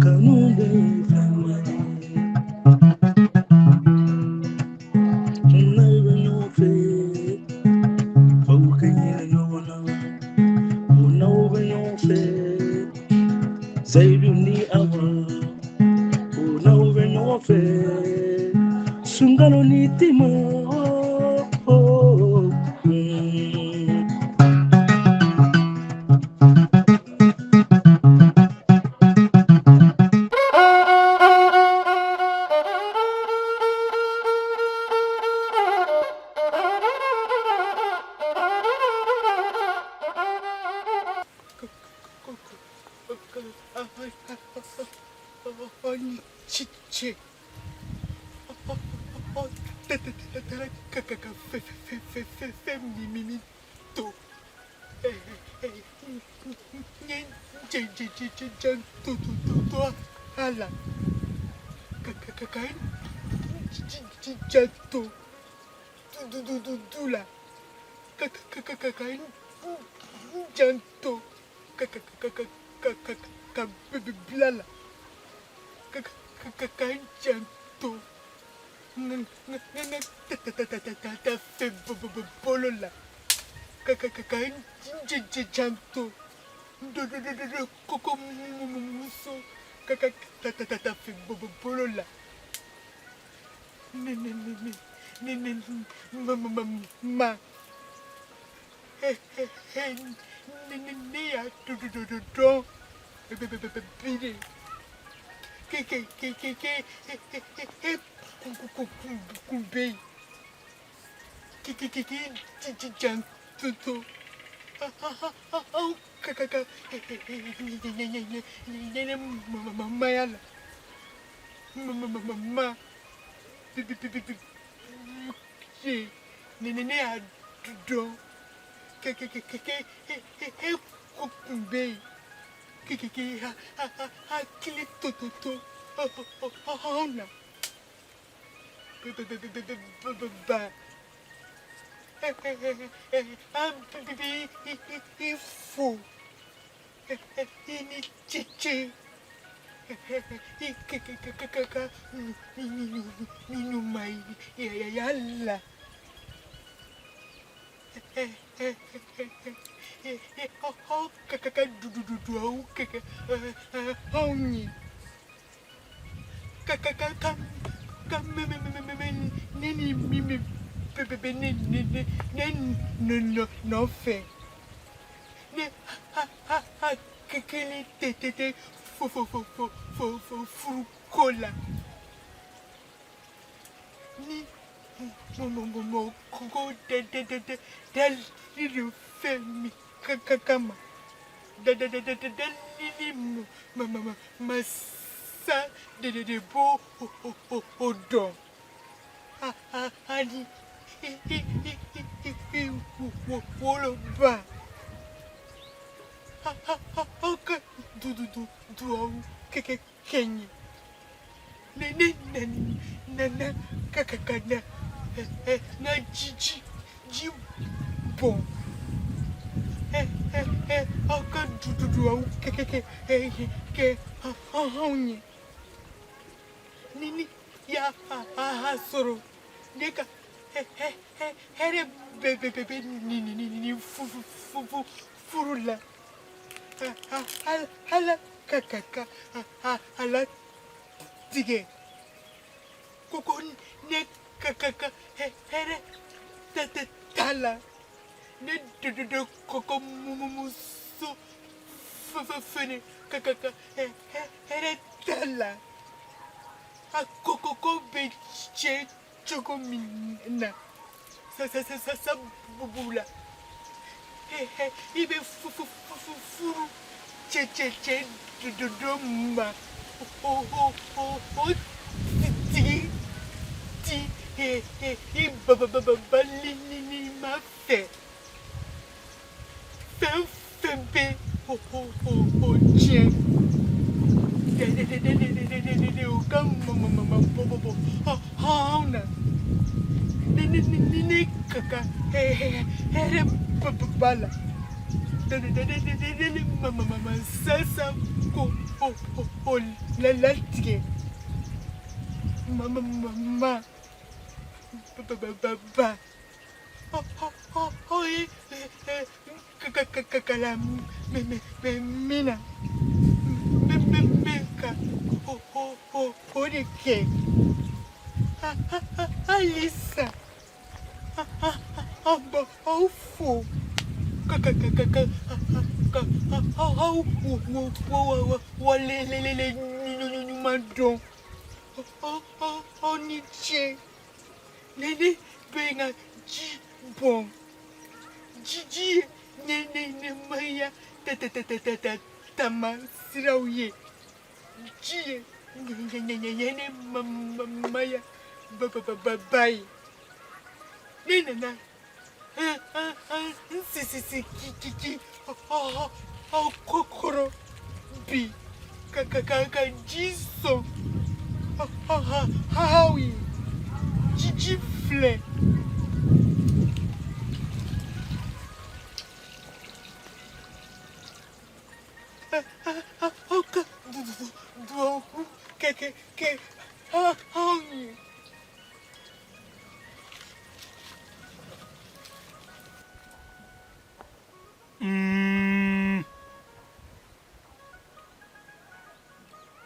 kanunde famani naive nyofe faukenye nyona unauve nyofe zaidu ni awa unauve nyofe sungalo nitima chiche bolola janto koko muso fe bolola ma ne ya do bide kumbe janto kaka mayala mama ne ya do kumbe hakili toto ona ba ifo ini chiche ninu mai yalla kaka dudu au kaka onyi kaka nini mimi bebe no fe ne ha kekele tete furukola ni mo koko del femi kama lili masa de bo odo ani wolo ba du au kenyi na kakakana na ji bon aka du au ke honye nini ya soro neka here bebe ni furula hala kakaka hala tige koko ne kakaka here tala ne do koko muso fene kakaka here tala a koko beche chokomina sa bubula ibe furu che do ma ti balini ma fe fembe tien o kam bobo hauna ni kaka here bala Mama sasa ko la tige. Mama ba. Kakala mina. Beka. Odeke. Alisa. Aba awfo. Walele madon. Oniche. Nene benga bon. Gigi nene maya tama siraouye. Gigi nene maya bye. Nene si kiki kokoro bi kaka jiso hawi Gigi fle.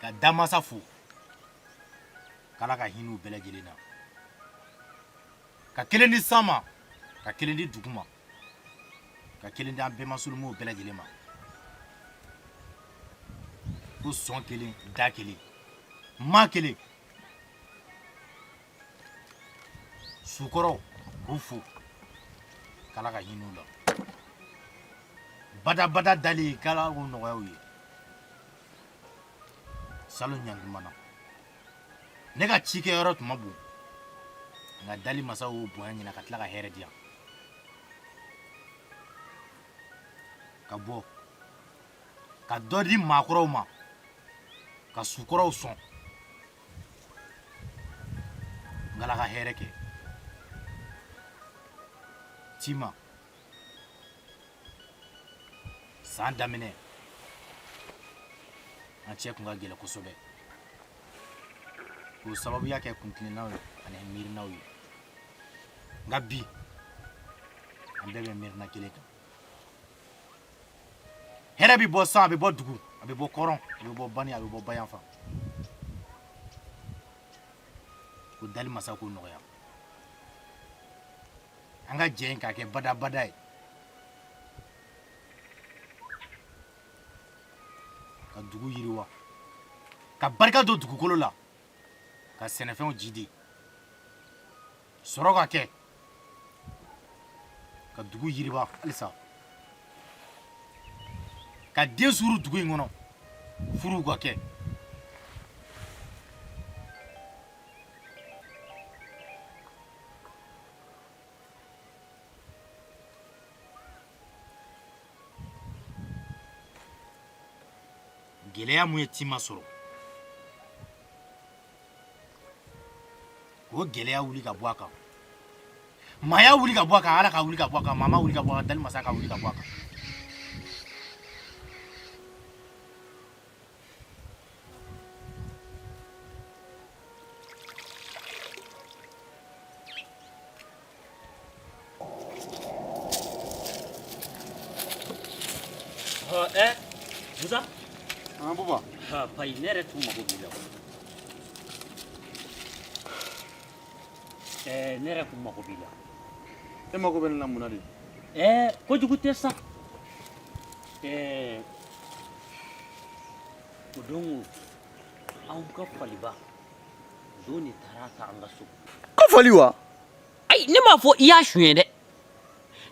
Ka damasa fo kala ka hinu bɛɛ lajɛlen na ka kelen di sama ka kelen di duguma ka kelen di an bɛɛ masulumu bɛɛ lajɛlen ma ko sɔn kelen da kelen ma kelen sukɔrɔ k'u fo kala ka hinu la bada dali kala ko nɔgɔyaw ye salo ɲangumana ne ka cikɛyɔrɔ tuma bon nka dali masaw y'o bonya ɲina ka tila ka hɛrɛ di yan ka bɔ ka dɔ di maakɔrɔw ma ka sukɔrɔw sɔn ngala ka hɛrɛ kɛ tima san daminɛ an cɛ kun ka gɛlɛ kosɛbɛ k'o sababuya kɛ kuntilennaw ye ani miirinaw ye nka bi an bɛɛ bɛ miirina kelen kan hɛrɛ bɛ bɔ san a bɛ bɔ dugu a bɛ bɔ kɔrɔn a bɛ bɔ bani a bɛ bɔ bayanfan ko dali masa ko nɔgɔya an ka jɛ in k'a kɛ bada ye ka dugu yiriwa ka barika don dugukolo la ka sɛnɛfɛnw jidi sɔrɔ ka kɛ ka dugu yiriwa halisa ka den suru dugu in kɔnɔ furuw ka kɛ gɛlɛya mun ye tima sɔrɔ o gɛlɛya wuli ka bɔ a kan maaya wuli ka bɔ a kan ala ka wuli ka bɔ a kan mama wuli ka bɔ a kan dali masa ka wuli ka bɔ a kan Musa? Ah, Bouba. Ha, pai, nere tu mago bila. Nere tu mago bila. E mago bɛ ne la mun na de? Kojugu tɛ sa. O don anw ka faliba don de taara ta an ka so. Ko fali wa? Ayi, ne m'a fɔ i y'a suɲɛ dɛ.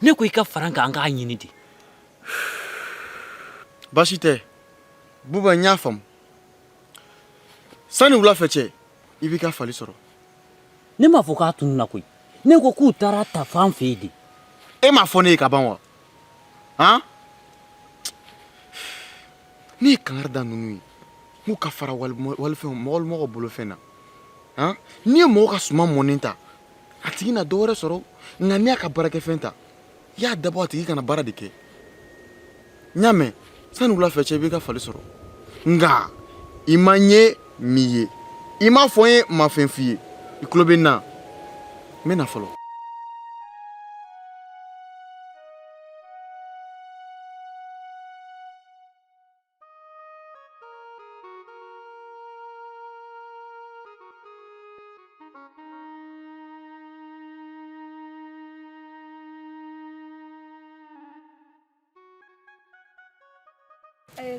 Ne ko i ka fara n kan an k'a ɲini de. Baasi tɛ. Buba n y'a faamu. Sani wula fɛ cɛ, i b'i ka fali sɔrɔ. Ne m'a fɔ k'a tununna koyi. Ne ko k'u taara ta fan fɛ yen de. E m'a fɔ ne ye ka ban wa? Han? Ne ye kangari da ninnu ye. M'u ka fara walifɛnw mɔgɔ bolofɛn na. Han? N'i ye mɔgɔ ka suman mɔnen ta, a tigi na dɔ wɛrɛ sɔrɔ, nka n'i y'a ka baarakɛfɛn ta, i y'a dabɔ a tigi kana baara de kɛ. Nyame, sani wula fɛ cɛ i b'i ka fali sɔrɔ. Nga i ma ɲɛ min ye, i ma fɔ n ye ma fɛn f'i ye. I tulo bɛ n na. N bɛ na fɔlɔ.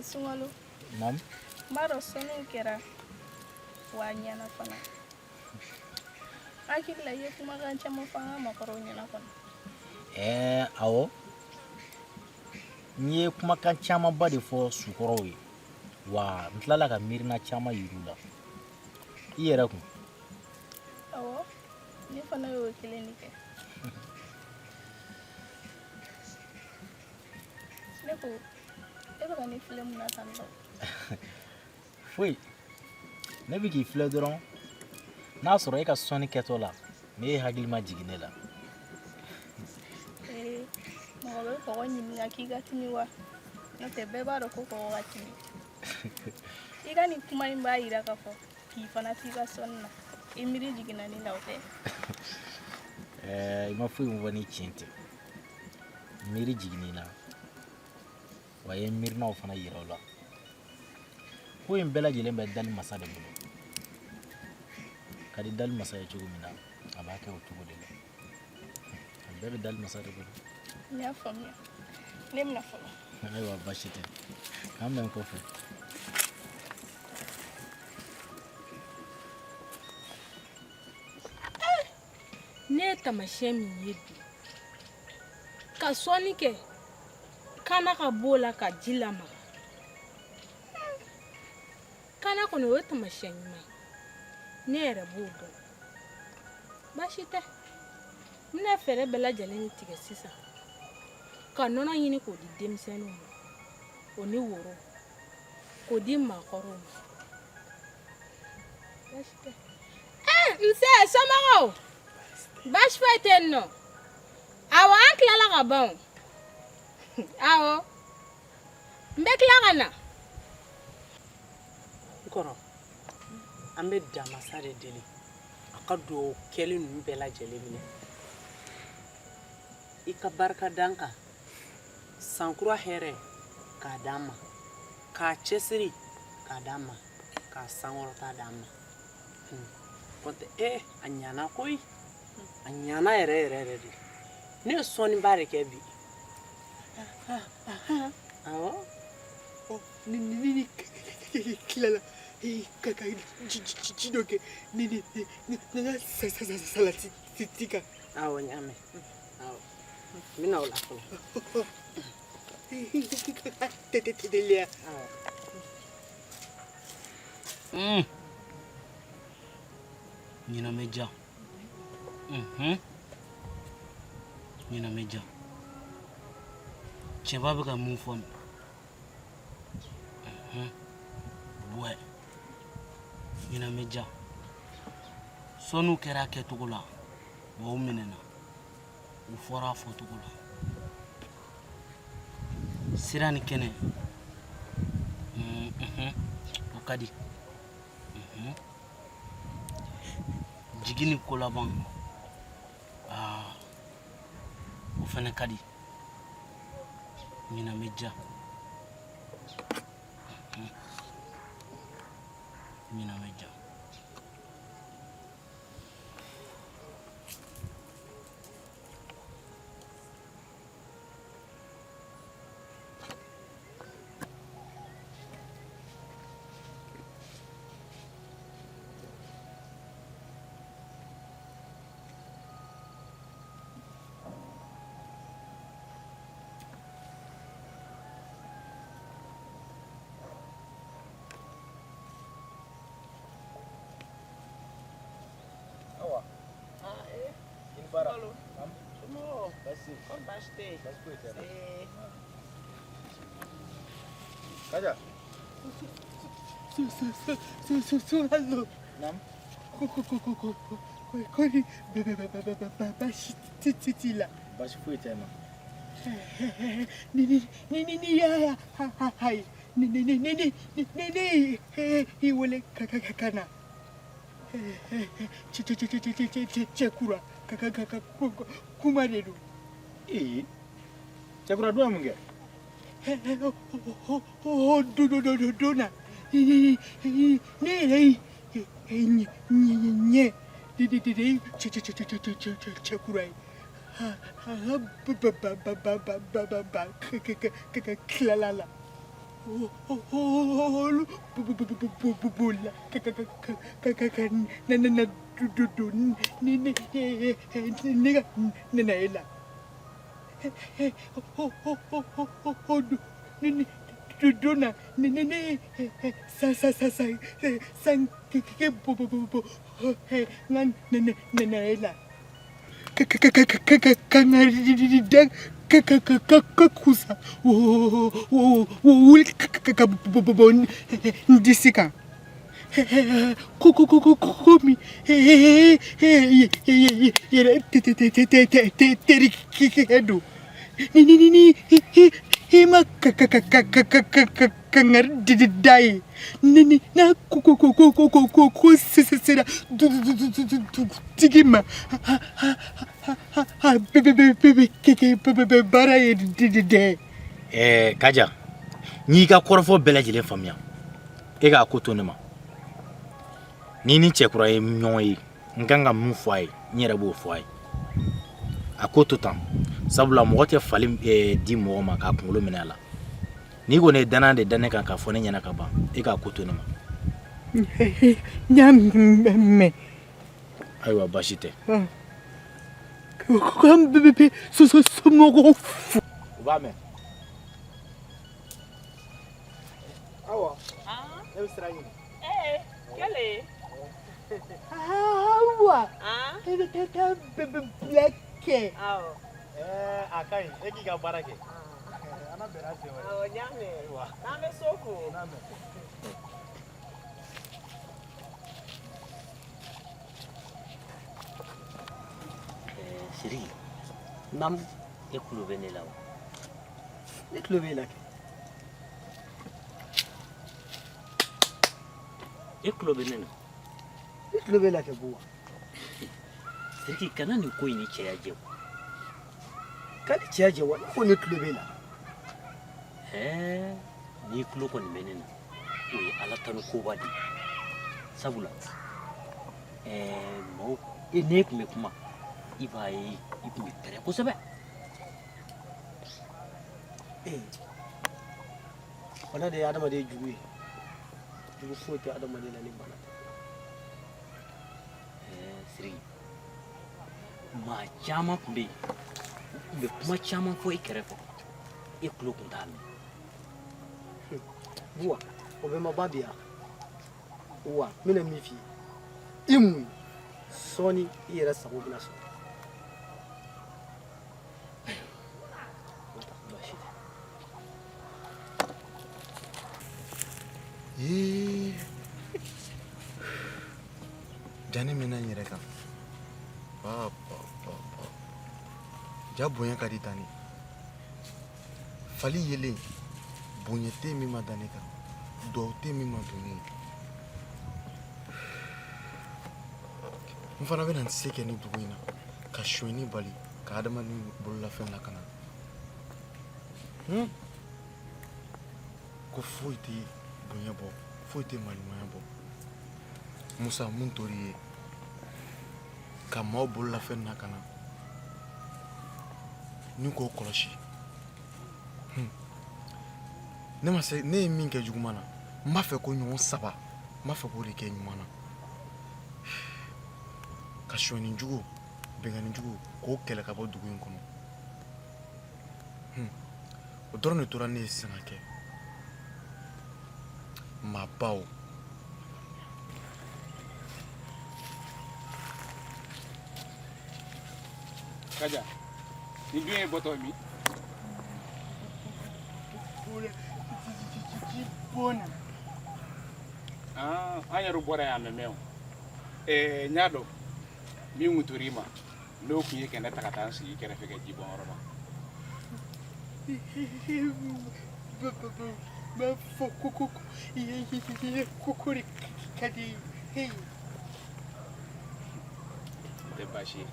Sungalo. Nam. Maro sonu kera wa ɲana fana. Hakili la i ye kumakan caman fɔ an ka makɔrɔw ɲɛna kɔni. Awɔ. N ye kumakan camanba de fɔ sukɔrɔw ye. Wa n tilala ka miirina caman yir'u la. I yɛrɛ kun. Awɔ. Ne fana y'o kelen de kɛ. Ne ko e bɛ ka ne filɛ mun na tan tɔ. Foyi. Ne bɛ k'i filɛ dɔrɔn. N'a sɔrɔ e ka sɔnni kɛtɔ la, ne ye hakili ma jigin ne la. Mɔgɔ bɛ kɔgɔ ɲininka k'i ka timi wa? N'o tɛ bɛɛ b'a dɔn ko kɔgɔ ka timi. I ka nin kuma in b'a yira k'a fɔ k'i fana t'i ka sɔnni na. I miiri jiginna ne la o tɛ? I ma foyi min fɔ ni tiɲɛ tɛ. Miiri jiginni na. Wa ye miirinaw fana yira o la. Ko in bɛɛ lajɛlen bɛ dali masa de bolo. Ka di dali masa ye cogo min na, a b'a kɛ o cogo de la. A bɛɛ bɛ dali masa de bolo. N y'a faamuya. Ne bɛna fɔlɔ. Ayiwa baasi tɛ. K'an bɛn kɔfɛ. Ne ye taamasiyɛn min ye bi ka sɔnni kɛ kana ka b'o la ka ji lamaga. Kana kɔni o ye taamasiyɛn ɲuman ye. Ne yɛrɛ b'o dɔn. Baasi tɛ. N bɛna fɛɛrɛ bɛɛ lajɛlen tigɛ sisan ka nɔnɔ ɲini k'o di denmisɛnninw ma, o ni woro, k'o di maakɔrɔw ma. Baasi tɛ. Nse somɔgɔw, baasi foyi tɛ yen nɔ. Awɔ an tilala ka ban o. Awɔ n bɛ tila ka na. Kɔrɔ, an bɛ damasa de deli a ka dugawu kɛli ninnu bɛɛ lajɛlen minɛ. I ka barika d'an kan, sankura hɛrɛ k'a d'an ma, k'a cɛsiri k'a d'an ma, k'a sankɔrɔta d'an ma. Kɔntɛ a ɲana koyi, a ɲana yɛrɛ yɛrɛ yɛrɛ de. Ne ye sɔnniba de kɛ bi. Awɔ. Ni kilala ka ji dɔ kɛ ni ka salati tika. Awɔ ɲamɛ. Awɔ. N bɛna o la fɔlɔ. Teliya. Ɲinɛ bɛ diya. Ɲinɛ bɛ diya. Cɛba bɛ ka mun fɔ nin. Bɔɛ. Ɲinɛ bɛ diya. Sɔnniw kɛra a kɛcogo la, wa u minɛna. U fɔra a fɔcogo la. Sira ni kɛnɛ. O ka di. Jigi ni ko laban. O fana ka di. Ɲinɛ bɛ diya. Ɲinɛ bɛ diya. Kaja. Sungalo. Nam. Koni baasi t'i la. Baasi foyi tɛ n na. Ni ya hai. Ni wale kana. Chekura kuma dedu. Chakura dua munge. Dona. Nye. Chekura. Klalala. Dona kakusa ndisika komi terikedo ni hima kangar didai ni na ko sesera tigima Kaja, n'i ka kɔrɔfɔ bɛɛ lajɛlen faamuya e k'a ko to ne ma ni cɛkura ye ɲɔgɔn ye n kan ka mun fɔ a ye n yɛrɛ b'o fɔ a ye a ko to tan sabula mɔgɔ tɛ fali di mɔgɔ ma k'a kunkolo minɛ a la n'i kɔni ye danaya de da ne kan k'a fɔ ne ɲɛna ka ban e k'a ko to ne ma nyamɛ ayiwa baasi tɛ kan bebe somɔgɔw fu u b'a mɛn awa ne bɛ sira ɲini Kele. awa e bɛ taa bebe bila kɛ Awɔ. a ka ɲi e k'i ka baara kɛ ana bɛnna sen wɛrɛ Awɔ, ɲamɛ. N'an bɛ so ko. Siri, nam e kulo bɛ ne la wa? ne tulo b'e la kɛ E kulo bɛ ne na. ne tulo b'e la kɛ buwa Siri, kana nin ko in ni cɛya jɛ o. ka ni cɛya jɛ wa ne ko ne tulo b'e la N'i kulo kɔni bɛ ne na, o ye Ala tanu koba de ye. Sabula, mɔgɔw, n'e tun bɛ kuma, i b'a ye i tun bɛ pɛrɛn kosɛbɛ. bana de ye adamaden jugu ye jugu foyi tɛ adamaden na ni bana tɛ Siri, maa caman tun bɛ yen, u tun bɛ kuma caman fɔ i kɛrɛfɛ, e kulo tun t'a mɛn. buwa o bɛ ma ba bi yan wa n bɛna min f'i ye i mun sɔɔni i yɛrɛ sago bɛna sɔrɔ jani mina n yɛrɛ kan ja bonya ka di tani fali yelen bonya tɛ min ma da ne kan dɔw tɛ min ma don ne ye n fana bɛna n se kɛ ni dugu in na ka sonyani bali ka adamaden bololafɛn lakana ko foyi tɛ bonya bɔ foyi tɛ maɲumanya bɔ musa mun tor'i ye ka maaw bololafɛn lakana ni k'o kɔlɔsi ne ye min kɛ juguman na n b'a fɛ ko ɲɔgɔn saba n b'a fɛ k'o de kɛ ɲuman na ka sonyani jugu bɛnkanni jugu k'o kɛlɛ ka bɔ dugu in kɔnɔ o dɔrɔn de tora ne ye sisan ka kɛ maabaw Kaja, ni dun ye bɔtɔ min? Bona. An yɛrɛ bɔra yan mɛ o. N y'a dɔn min kun tor'i ma n'o kun ye kɛnɛ ta ka taa n sigi kɛrɛfɛ ka ji bɔn yɔrɔ la. ma foko kokori kadi hey de bashi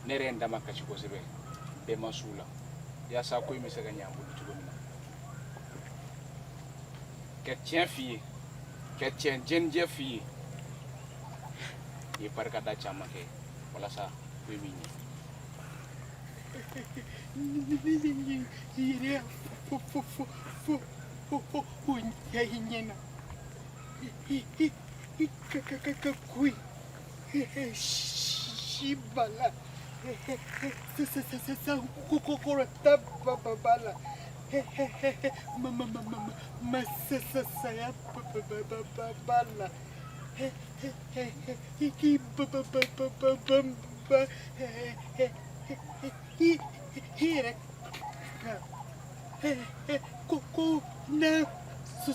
ne renda makachi ko sebe be masula ya sa ko mi se ganya bu tugo mina chrétien fille chrétien jenje fille ye parka da chama ke wala sa ko mi ni ire fo ya hinyena kui shibala sa kokoro tababala mama saya babala iki baba here koko na so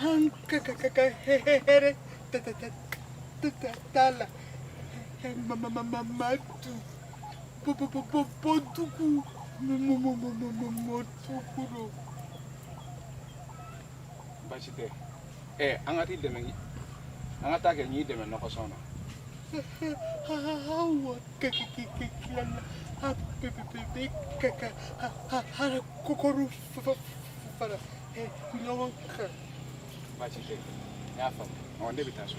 hanka here tala mama tu potuku motukuro bachite angati deme angata ke ni deme no ko sona hawa kikilala hara kokoru fara nonka bachite ya fam on debita so